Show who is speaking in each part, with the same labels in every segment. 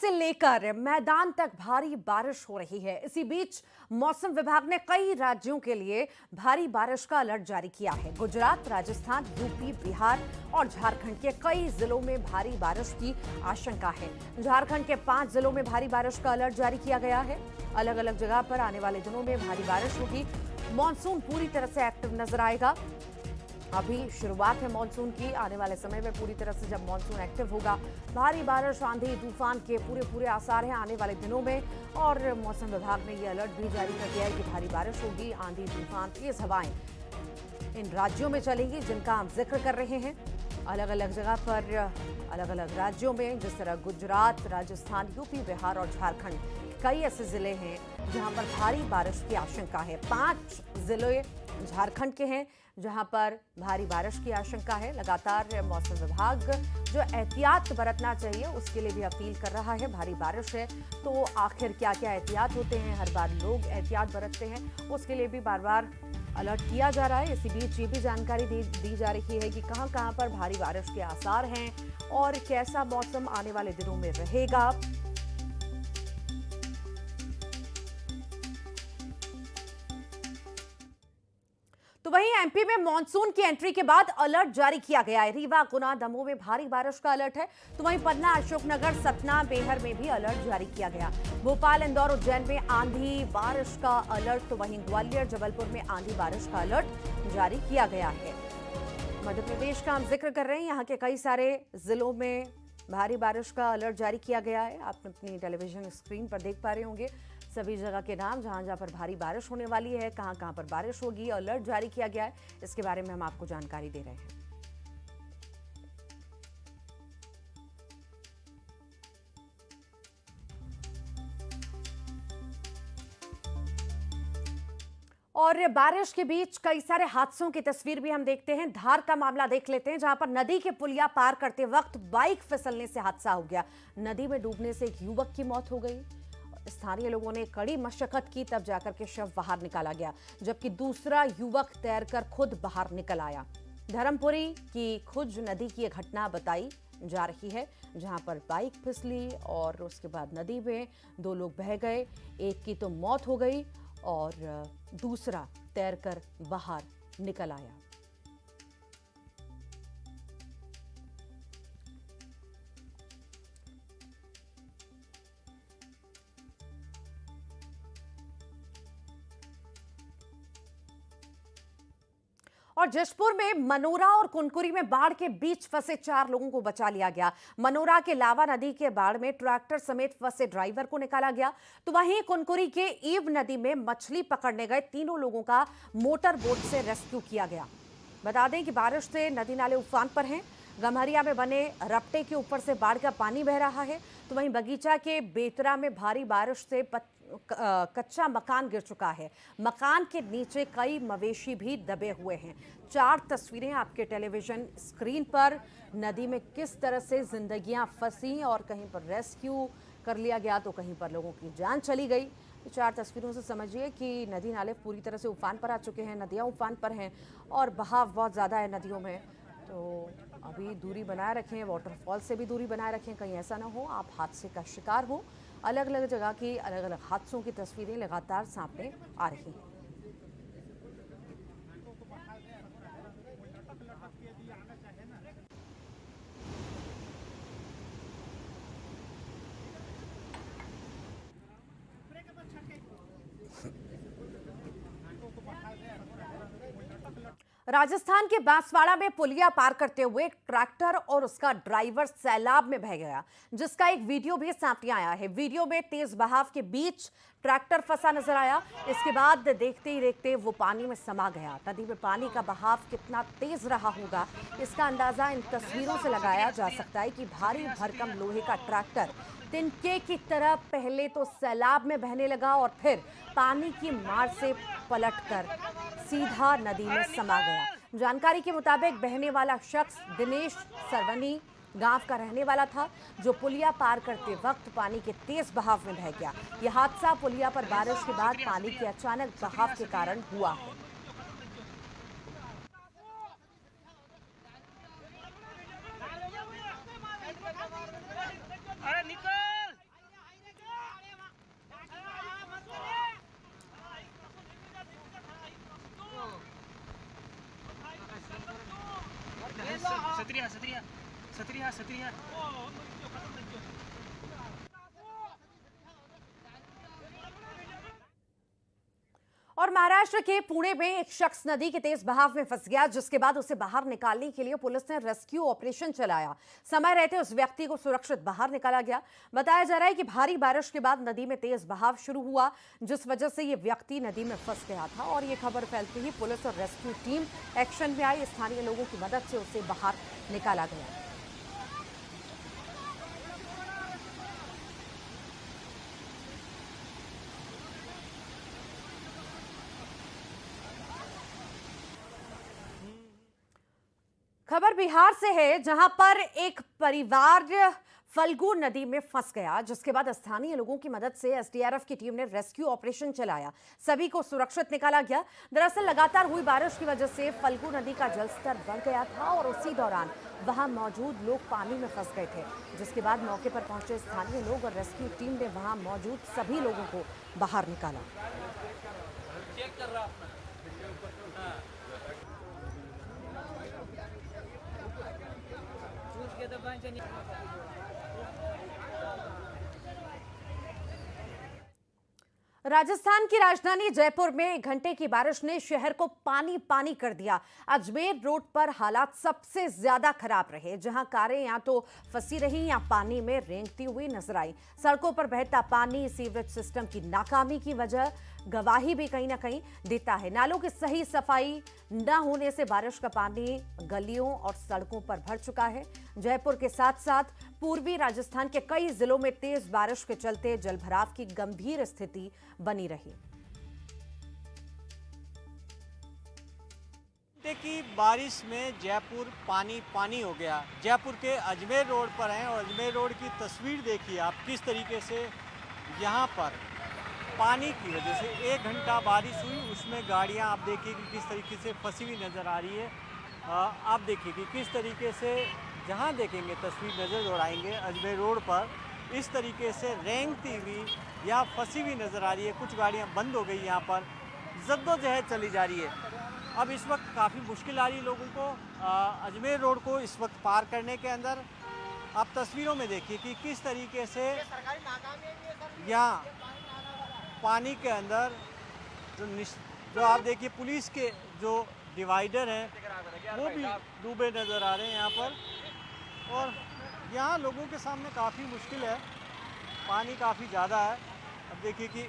Speaker 1: से लेकर मैदान तक भारी बारिश हो रही है। इसी बीच मौसम विभाग ने कई राज्यों के लिए भारी बारिश का अलर्ट जारी किया है। गुजरात, राजस्थान, यूपी, बिहार और झारखंड के कई जिलों में भारी बारिश की आशंका है। झारखंड के 5 जिलों में भारी बारिश का अलर्ट जारी किया गया है। अलग अलग जगह पर आने वाले दिनों में भारी बारिश होगी। मॉनसून पूरी तरह से एक्टिव नजर आएगा। अभी शुरुआत है मॉनसून की। आने वाले समय में पूरी तरह से जब मॉनसून एक्टिव होगा, भारी बारिश, आंधी, तूफान के पूरे आसार हैं आने वाले दिनों में। और मौसम विभाग ने ये अलर्ट भी जारी कर दिया है कि भारी बारिश होगी, आंधी, तूफान, तेज हवाएं इन राज्यों में चलेंगी जिनका हम जिक्र कर रहे हैं। अलग अलग जगह पर, अलग अलग राज्यों में, जिस तरह गुजरात, राजस्थान, यूपी, बिहार और झारखंड, कई ऐसे जिले हैं जहां पर भारी बारिश की आशंका है। 5 जिले झारखंड के हैं जहां पर भारी बारिश की आशंका है। लगातार मौसम विभाग जो एहतियात बरतना चाहिए उसके लिए भी अपील कर रहा है। भारी बारिश है तो आखिर क्या क्या एहतियात होते हैं, हर बार लोग एहतियात बरतते हैं, उसके लिए भी बार बार अलर्ट किया जा रहा है। इसी बीच ये भी जानकारी दी जा रही है कि कहां कहां पर भारी बारिश के आसार हैं और कैसा मौसम आने वाले दिनों में रहेगा। तो वहीं एमपी में मॉनसून की एंट्री के बाद अलर्ट जारी किया गया है। रीवा, गुना, दमोह में भारी बारिश का अलर्ट है। तो वहीं पन्ना, अशोकनगर, सतना, बेहर में भी अलर्ट जारी किया गया। भोपाल, इंदौर, उज्जैन में आंधी बारिश का अलर्ट। तो वहीं ग्वालियर, जबलपुर में आंधी बारिश का अलर्ट जारी किया गया है। मध्य प्रदेश का हम जिक्र कर रहे हैं। यहाँ के कई सारे जिलों में भारी बारिश का अलर्ट जारी किया गया है। आप अपनी टेलीविजन स्क्रीन पर देख पा रहे होंगे सभी जगह के नाम, जहां जहां पर भारी बारिश होने वाली है, कहां कहां पर बारिश होगी, अलर्ट जारी किया गया है। इसके बारे में हम आपको जानकारी दे रहे हैं। और बारिश के बीच कई सारे हादसों की तस्वीर भी हम देखते हैं। धार का मामला देख लेते हैं, जहां पर नदी के पुलिया पार करते वक्त बाइक फिसलने से हादसा हो गया। नदी में डूबने से एक युवक की मौत हो गई। स्थानीय लोगों ने कड़ी मशक्कत की, तब जाकर के शव बाहर निकाला गया, जबकि दूसरा युवक तैरकर खुद बाहर निकल आया। धर्मपुरी की खुज नदी की यह घटना बताई जा रही है, जहां पर बाइक फिसली और उसके बाद नदी में 2 लोग बह गए। एक की तो मौत हो गई और दूसरा तैरकर बाहर निकल आया। और जशपुर में मनोरा और कुनकुरी में बाढ़ के बीच फंसे 4 लोगों को बचा लिया गया। मनोरा के लावा नदी के बाढ़ में ट्रैक्टर समेत फंसे ड्राइवर को निकाला गया। तो वहीं कुनकुरी के ईव नदी में मछली पकड़ने गए 3 लोगों का मोटर बोट से रेस्क्यू किया गया। बता दें कि बारिश से नदी नाले उफान पर हैं। गम्हरिया में बने रपटे के ऊपर से बाढ़ का पानी बह रहा है। तो वहीं बगीचा के बेतरा में भारी बारिश से कच्चा मकान गिर चुका है। मकान के नीचे कई मवेशी भी दबे हुए हैं। 4 तस्वीरें आपके टेलीविजन स्क्रीन पर। नदी में किस तरह से जिंदगियां फंसी और कहीं पर रेस्क्यू कर लिया गया तो कहीं पर लोगों की जान चली गई। तो 4 तस्वीरों से समझिए कि नदी नाले पूरी तरह से उफान पर आ चुके हैं, नदियां उफान पर हैं और बहाव बहुत ज़्यादा है नदियों में। तो अभी दूरी बनाए रखें, वाटरफॉल से भी दूरी बनाए रखें, कहीं ऐसा ना हो आप हादसे का शिकार हो। अलग अलग जगह की अलग अलग हादसों की तस्वीरें लगातार सामने आ रही हैं। राजस्थान के बांसवाड़ा में पुलिया पार करते हुए एक ट्रैक्टर और उसका ड्राइवर सैलाब में बह गया, जिसका एक वीडियो भी सामने आया है। वीडियो में तेज बहाव के बीच ट्रैक्टर फंसा नजर आया। इसके बाद देखते ही देखते वो पानी में समा गया। नदी में पानी का बहाव कितना तेज रहा होगा, इसका अंदाजा इन तस्वीरों से लगाया जा सकता है कि भारी भरकम लोहे का ट्रैक्टर तिनके की तरह पहले तो सैलाब में बहने लगा और फिर पानी की मार से पलटकर सीधा नदी में समा गया। जानकारी के मुताबिक बहने वाला शख्स दिनेश सरवनी गांव का रहने वाला था, जो पुलिया पार करते वक्त पानी के तेज बहाव में बह गया। यह हादसा पुलिया पर बारिश के बाद पानी के अचानक बहाव के कारण हुआ है।
Speaker 2: अरे निकल।
Speaker 1: और महाराष्ट्र के पुणे में एक शख्स नदी के तेज बहाव में फंस गया, जिसके बाद उसे बाहर निकालने के लिए पुलिस ने रेस्क्यू ऑपरेशन चलाया। समय रहते उस व्यक्ति को सुरक्षित बाहर निकाला गया। बताया जा रहा है कि भारी बारिश के बाद नदी में तेज बहाव शुरू हुआ, जिस वजह से ये व्यक्ति नदी में फंस गया था। और ये खबर फैलते ही पुलिस और रेस्क्यू टीम एक्शन में आई। स्थानीय लोगों की मदद से उसे बाहर निकाला गया। खबर बिहार से है, जहां पर एक परिवार फल्गु नदी में फंस गया, जिसके बाद स्थानीय लोगों की मदद से एसडीआरएफ की टीम ने रेस्क्यू ऑपरेशन चलाया। सभी को सुरक्षित निकाला गया। दरअसल लगातार हुई बारिश की वजह से फल्गु नदी का जलस्तर बढ़ गया था और उसी दौरान वहां मौजूद लोग पानी में फंस गए थे, जिसके बाद मौके पर पहुंचे स्थानीय लोग और रेस्क्यू टीम ने वहां मौजूद सभी लोगों को बाहर निकाला। राजस्थान की राजधानी जयपुर में 1 घंटे की बारिश ने शहर को पानी पानी कर दिया। अजमेर रोड पर हालात सबसे ज्यादा खराब रहे, जहां कारें या तो फंसी रही या पानी में रेंगती हुई नजर आई। सड़कों पर बहता पानी सीवरेज सिस्टम की नाकामी की वजह गवाही भी कहीं ना कहीं देता है। नालों की सही सफाई न होने से बारिश का पानी गलियों और सड़कों पर भर चुका है। जयपुर के साथ साथ पूर्वी राजस्थान के कई जिलों में तेज बारिश के चलते जलभराव की गंभीर स्थिति बनी रही।
Speaker 2: की बारिश में जयपुर पानी पानी हो गया। जयपुर के अजमेर रोड पर हैं और अजमेर रोड की तस्वीर देखिए आप, किस तरीके से यहाँ पर पानी की वजह से 1 घंटा बारिश हुई, उसमें गाड़ियाँ आप देखिए कि किस तरीके से फंसी हुई नज़र आ रही है। आप देखिए कि किस तरीके से जहाँ देखेंगे तस्वीर नज़र दौड़ाएंगे अजमेर रोड पर इस तरीके से रेंगती हुई या फंसी हुई नज़र आ रही है। कुछ गाड़ियाँ बंद हो गई, यहाँ पर जद्दोजहद चली जा रही है। अब इस वक्त काफ़ी मुश्किल आ रही है लोगों को अजमेर रोड को इस वक्त पार करने के अंदर। आप तस्वीरों में देखिए कि किस तरीके से यहाँ पानी के अंदर जो आप देखिए पुलिस के जो डिवाइडर हैं वो भी डूबे नज़र आ रहे हैं यहाँ पर। और यहाँ लोगों के सामने काफ़ी मुश्किल है, पानी काफ़ी ज़्यादा है। अब देखिए कि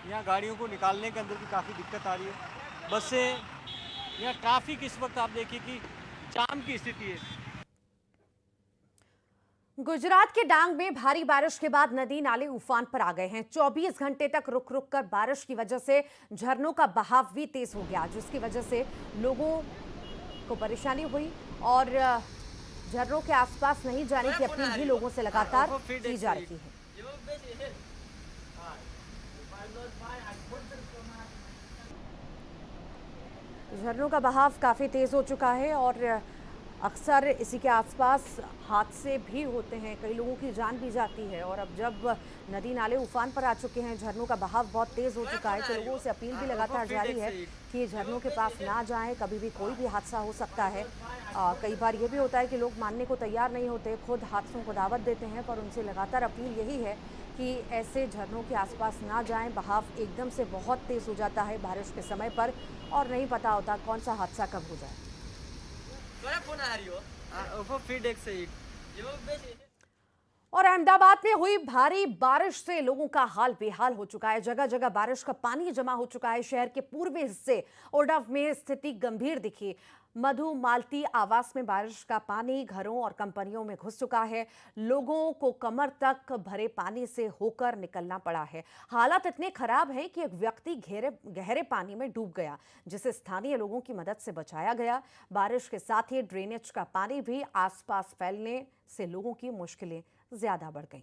Speaker 2: यहाँ गाड़ियों को निकालने के अंदर भी काफ़ी दिक्कत आ रही है। बसें, यहाँ ट्रैफिक इस वक्त आप देखिए कि जाम की स्थिति है।
Speaker 1: गुजरात के डांग में भारी बारिश के बाद नदी नाले उफान पर आ गए हैं। 24 घंटे तक रुक रुक कर बारिश की वजह से झरनों का बहाव भी तेज हो गया, जिसकी वजह से लोगों को परेशानी हुई और झरनों के आसपास नहीं जाने की अपील भी लोगों से लगातार की जा रही है। झरनों का बहाव काफी तेज हो चुका है और अक्सर इसी के आसपास हादसे भी होते हैं, कई लोगों की जान भी जाती है। और अब जब नदी नाले उफान पर आ चुके हैं, झरनों का बहाव बहुत तेज हो चुका है, तो लोगों से अपील भी लगातार जारी है कि झरनों के पास ना जाएं, कभी भी कोई भी हादसा हो सकता है। कई बार ये भी होता है कि लोग मानने को तैयार नहीं होते, खुद हादसों को दावत देते हैं, पर उनसे लगातार अपील यही है कि ऐसे झरनों के आसपास ना जाएं। बहाव एकदम से बहुत तेज हो जाता है बारिश के समय पर और नहीं पता होता कौन सा हादसा कब हो जाए। और अहमदाबाद में हुई भारी बारिश से लोगों का हाल बेहाल हो चुका है। जगह जगह बारिश का पानी जमा हो चुका है। शहर के पूर्वी हिस्से ओडव में स्थिति गंभीर दिखी। मधु मालती आवास में बारिश का पानी घरों और कंपनियों में घुस चुका है। लोगों को कमर तक भरे पानी से होकर निकलना पड़ा है। हालात इतने खराब है कि एक व्यक्ति गहरे पानी में डूब गया, जिसे स्थानीय लोगों की मदद से बचाया गया। बारिश के साथ ही ड्रेनेज का पानी भी आसपास फैलने से लोगों की मुश्किलें ज्यादा बढ़ गईं।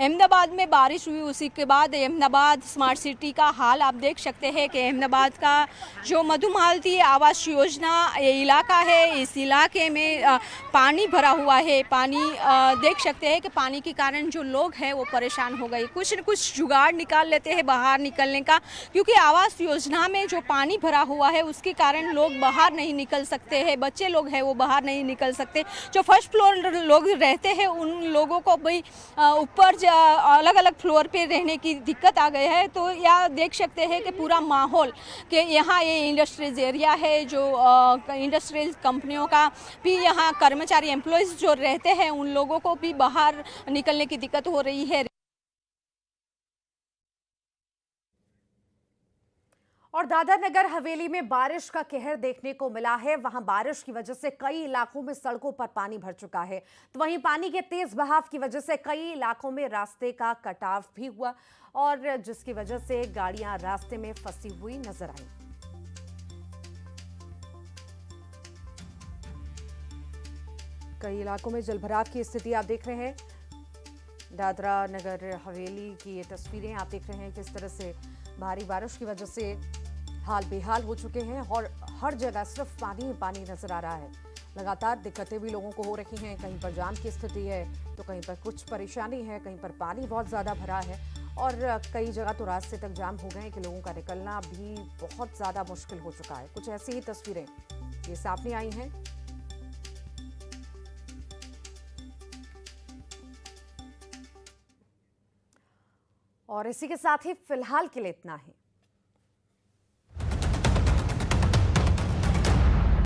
Speaker 3: अहमदाबाद में बारिश हुई, उसी के बाद अहमदाबाद स्मार्ट सिटी का हाल आप देख सकते हैं कि अहमदाबाद का जो मधुमालती आवास योजना ये इलाका है, इस इलाके में पानी भरा हुआ है। पानी देख सकते हैं कि पानी के कारण जो लोग हैं वो परेशान हो गए। कुछ न कुछ जुगाड़ निकाल लेते हैं बाहर निकलने का, क्योंकि आवास योजना में जो पानी भरा हुआ है उसके कारण लोग बाहर नहीं निकल सकते हैं। बच्चे लोग हैं वो बाहर नहीं निकल सकते। जो फर्स्ट फ्लोर लोग रहते हैं उन लोगों को भी ऊपर अलग अलग फ्लोर पे रहने की दिक्कत आ गई है। तो यहाँ देख सकते हैं कि पूरा माहौल कि यहाँ ये इंडस्ट्रीज एरिया है, जो इंडस्ट्रियल कंपनियों का भी यहाँ कर्मचारी एम्प्लॉयज़ जो रहते हैं उन लोगों को भी बाहर निकलने की दिक्कत हो रही है।
Speaker 1: और दादर नगर हवेली में बारिश का कहर देखने को मिला है। वहां बारिश की वजह से कई इलाकों में सड़कों पर पानी भर चुका है, तो वहीं पानी के तेज बहाव की वजह से कई इलाकों में रास्ते का कटाव भी हुआ, और जिसकी वजह से गाड़ियां रास्ते में फंसी हुई नजर आई। कई इलाकों में जलभराव की स्थिति आप देख रहे हैं। दादरा नगर हवेली की ये तस्वीरें आप देख रहे हैं, किस तरह से भारी बारिश की वजह से हाल बेहाल हो चुके हैं और हर जगह सिर्फ पानी ही पानी नजर आ रहा है। लगातार दिक्कतें भी लोगों को हो रही हैं। कहीं पर जाम की स्थिति है तो कहीं पर कुछ परेशानी है, कहीं पर पानी बहुत ज़्यादा भरा है और कई जगह तो रास्ते तक जाम हो गए हैं कि लोगों का निकलना भी बहुत ज़्यादा मुश्किल हो चुका है। कुछ ऐसी ही तस्वीरें ये सामने आई हैं। और इसी के साथ ही फिलहाल के लिए इतना ही।